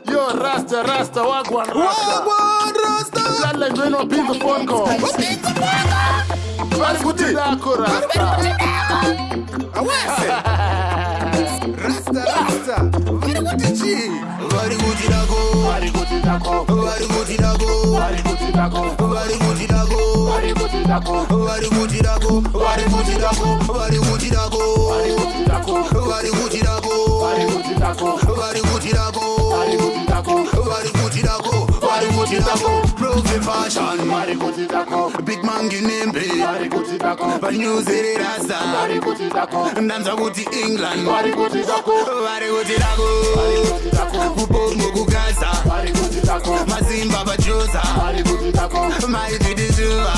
Yo, Rasta, Wagwan Rasta. Lala, you know, Pinto phone call. Varikuti dako, Rasta. Rasta. Varikuti chi. Varikuti dako. Big man ginembe but news it rasta ndanza kuti England Kubomo kugaza Mazimba bajoza Maididijua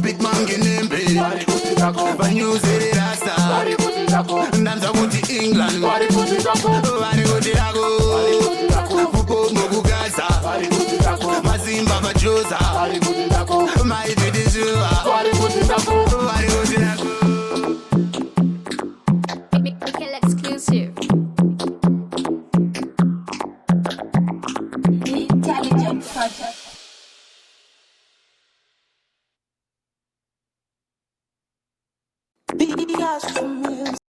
Big man ginembe but news it rasta ndanza kuti England Kubomo kugaza Mazimba bajoza Maididijua Mikkel exclusive. Intelligent Project. Be asked for me.